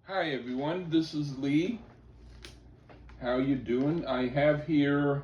Hi everyone, this is Lee. How you doing? I have here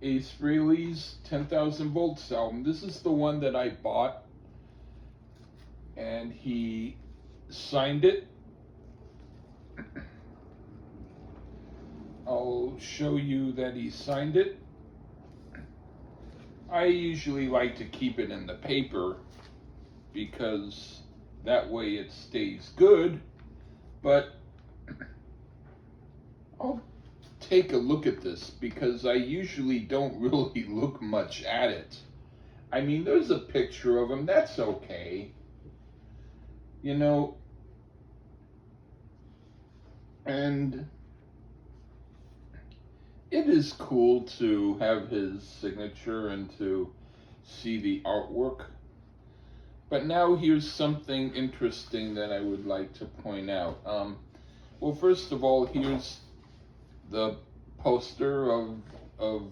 Ace Frehley's 10,000 Volts album. This is the one that I bought, and he signed it. I'll show you that he signed it. I usually like to keep it in the paper because that way it stays good, but I'll take a look at this because I usually don't really look much at it. I mean, there's a picture of him, that's okay. You know, and it is cool to have his signature and to see the artwork. But now here's something interesting that I would like to point out. Well, first of all, here's the poster of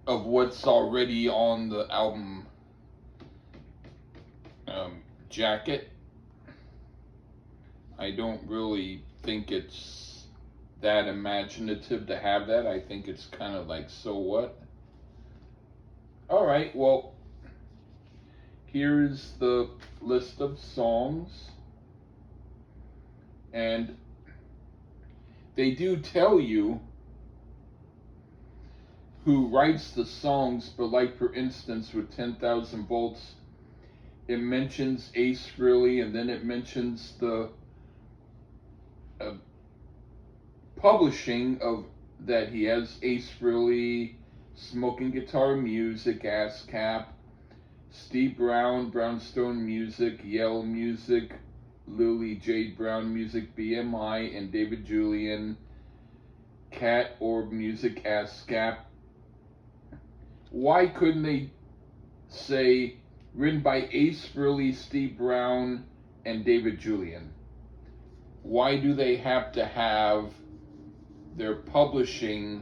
what's already on the album jacket. I don't really think it's that imaginative to have that. I think it's kind of like, so what? All right, well, here's the list of songs, and they do tell you who writes the songs, but like for instance with 10,000 Volts, it mentions Ace Frehley, and then it mentions the publishing of that he has Ace Frehley, Smoking Guitar Music, ASCAP, Steve Brown, Brownstone Music, Yale Music, Lily Jade Brown Music, BMI, and David Julian, Cat Orb Music, ASCAP. Why couldn't they say written by Ace Frehley, Steve Brown, and David Julian? Why do they have to have their publishing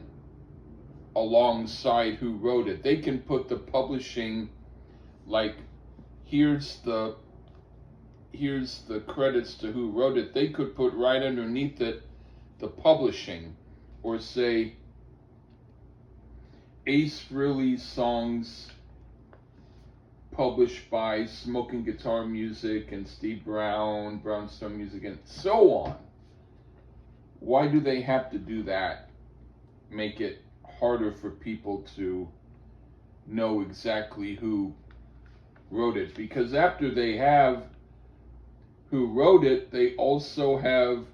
alongside who wrote it? They can put the publishing, like, here's the credits to who wrote it. They could put right underneath it the publishing, or say Ace Frehley's songs published by Smoking Guitar Music and Steve Brown, Brownstone Music, and so on. Why do they have to do that? Make it harder for people to know exactly who wrote it. Because after they have who wrote it, they also have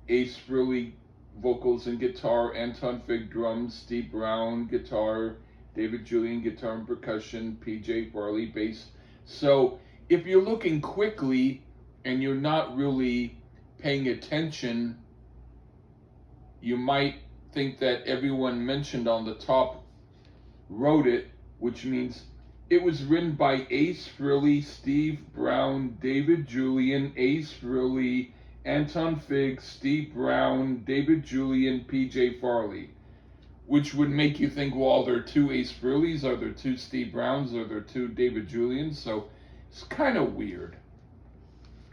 Ace Frehley vocals and guitar, Anton Fig drums, Steve Brown guitar, David Julian guitar and percussion, PJ Farley bass. So if you're looking quickly and you're not really paying attention, you might think that everyone mentioned on the top wrote it, which means it was written by Ace Frehley, Steve Brown, David Julian, Ace Frehley, Anton Fig, Steve Brown, David Julian, PJ Farley. Which would make you think, well, are there two Ace Frehleys? Are there two Steve Browns? Are there two David Julians? So it's kind of weird.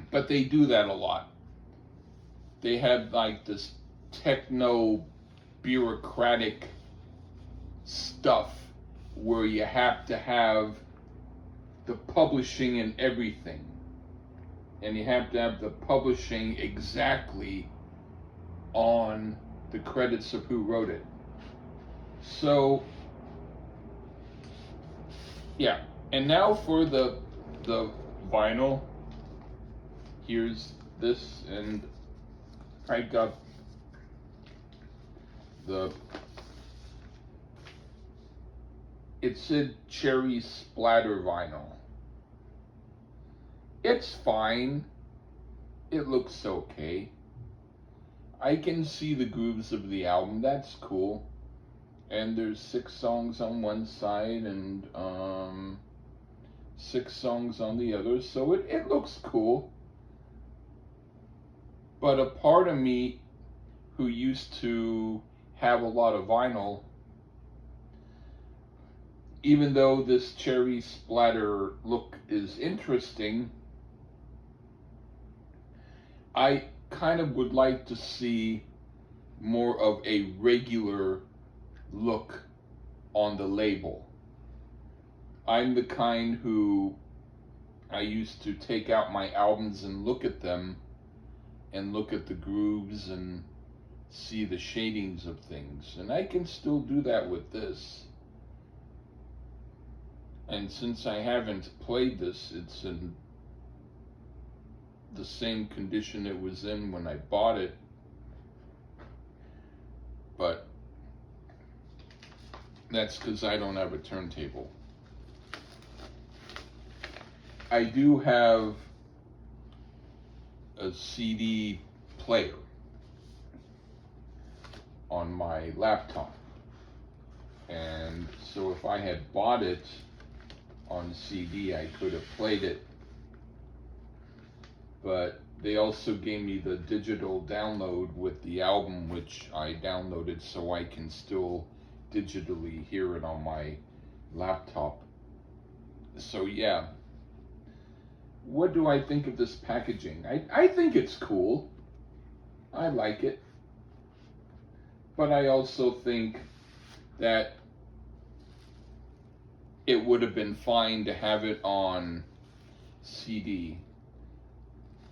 But they do that a lot. They have like this techno bureaucratic stuff where you have to have the publishing and everything. And you have to have the publishing exactly on the credits of who wrote it. So, yeah. And now for the vinyl. Here's this, and I got it said cherry splatter vinyl. It's fine. It looks okay. I can see the grooves of the album. That's cool. And there's 6 songs on one side and 6 songs on the other. So it looks cool. But a part of me who used to have a lot of vinyl, even though this cherry splatter look is interesting, I kind of would like to see more of a regular look on the label. I'm the kind who I used to take out my albums and look at them and look at the grooves and see the shadings of things. And I can still do that with this. And since I haven't played this, it's in the same condition it was in when I bought it. But that's because I don't have a turntable. I do have a CD player on my laptop. And so if I had bought it on CD, I could have played it. But they also gave me the digital download with the album, which I downloaded so I can still digitally hear it on my laptop. So yeah, what do I think of this packaging? I think it's cool. I like it. But I also think that it would have been fine to have it on CD.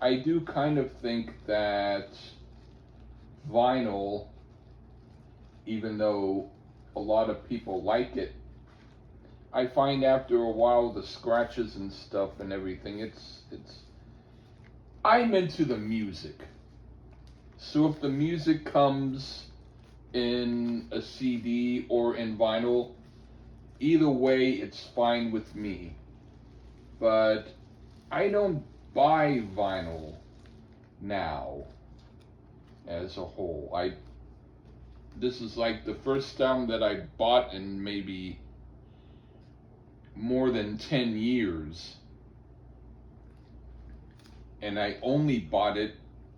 I do kind of think that vinyl, even though a lot of people like it, I find after a while the scratches and stuff and everything, I'm into the music. So if the music comes in a CD or in vinyl, either way it's fine with me. But I don't buy vinyl now as a whole. This is like the first album that I bought in maybe more than 10 years. And I only bought it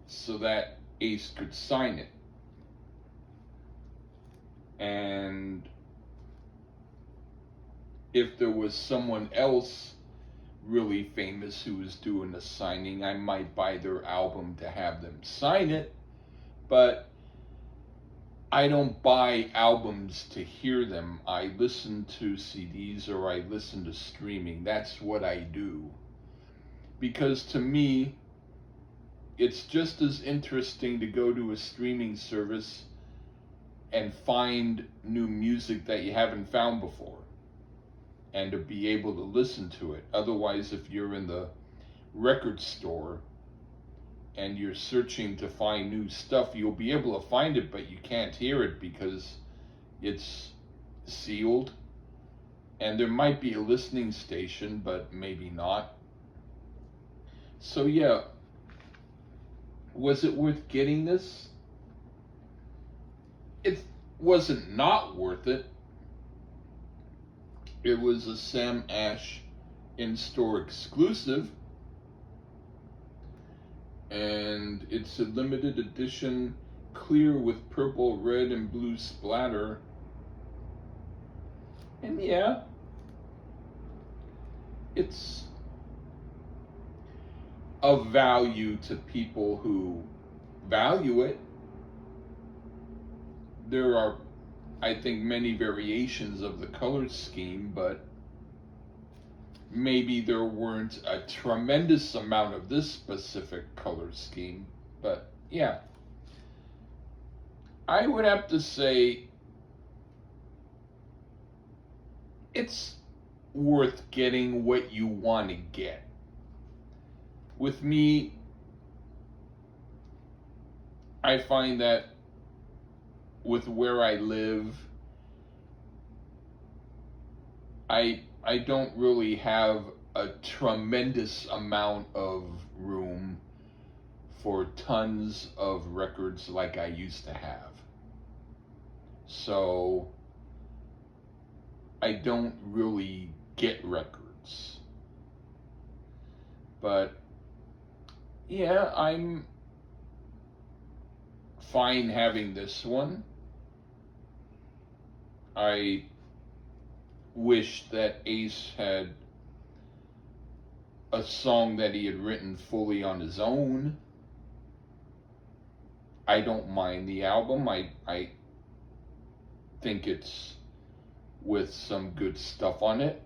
so that Ace could sign it. And if there was someone else really famous who was doing a signing, I might buy their album to have them sign it. But I don't buy albums to hear them. I listen to CDs or I listen to streaming. That's what I do. Because to me, it's just as interesting to go to a streaming service and find new music that you haven't found before, and to be able to listen to it. Otherwise, if you're in the record store and you're searching to find new stuff, you'll be able to find it, but you can't hear it because it's sealed. And there might be a listening station, but maybe not. So yeah, was it worth getting this? It wasn't not worth it. It was a Sam Ash in-store exclusive, and it's a limited edition, clear with purple, red, and blue splatter. And yeah, it's of value to people who value it. There are, I think, many variations of the color scheme, but maybe there weren't a tremendous amount of this specific color scheme. But yeah, I would have to say it's worth getting what you want to get. With me, I find that with where I live, I don't really have a tremendous amount of room for tons of records like I used to have. So I don't really get records. But yeah, I'm fine having this one. I wish that Ace had a song that he had written fully on his own, I don't mind the album. I think it's with some good stuff on it.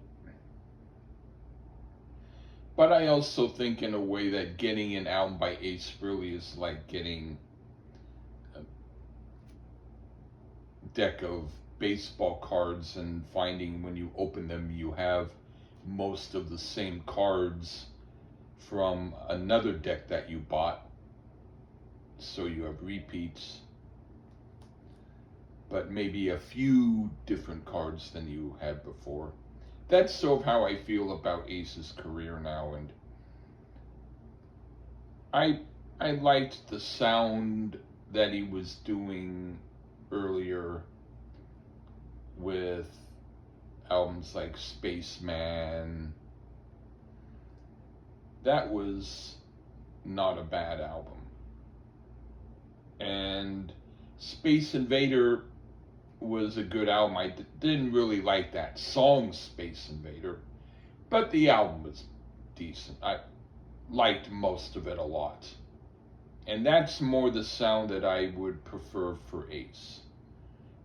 But I also think in a way that getting an album by Ace Frehley is like getting a deck of baseball cards and finding when you open them you have most of the same cards from another deck that you bought. So you have repeats, but maybe a few different cards than you had before. That's sort of how I feel about Ace's career now, and I liked the sound that he was doing earlier with albums like Spaceman. That was not a bad album. And Space Invader was a good album. I didn't really like that song Space Invader, but the album was decent. I liked most of it a lot. And that's more the sound that I would prefer for Ace.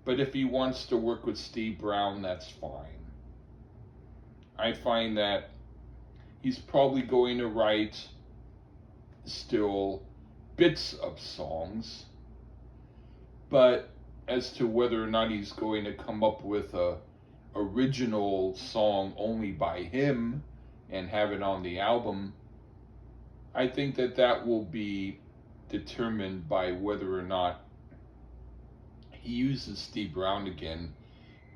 But if he wants to work with Steve Brown, that's fine. I find that he's probably going to write still bits of songs, but as to whether or not he's going to come up with a original song only by him and have it on the album, I think that will be determined by whether or not he uses Steve Brown again,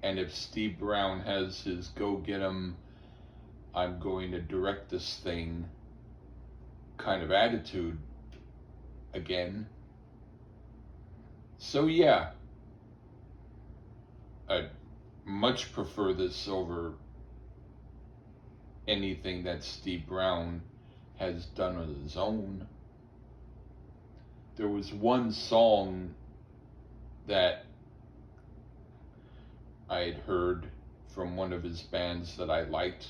and if Steve Brown has his go get 'em, I'm going to direct this thing kind of attitude again. So yeah, I much prefer this over anything that Steve Brown has done on his own. There was one song that I had heard from one of his bands that I liked,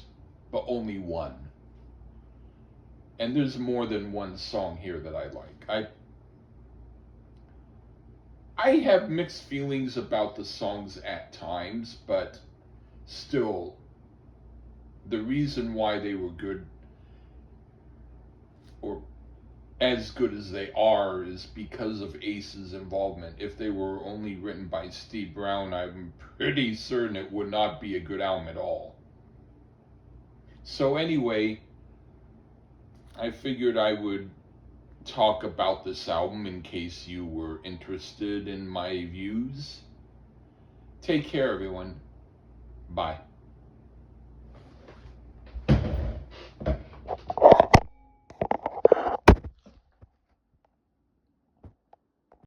but only one. And there's more than one song here that I like. I have mixed feelings about the songs at times, but still, the reason why they were good, or as good as they are, is because of Ace's involvement. If they were only written by Steve Brown, I'm pretty certain it would not be a good album at all. So anyway, I figured I would talk about this album in case you were interested in my views. Take care, everyone. Bye.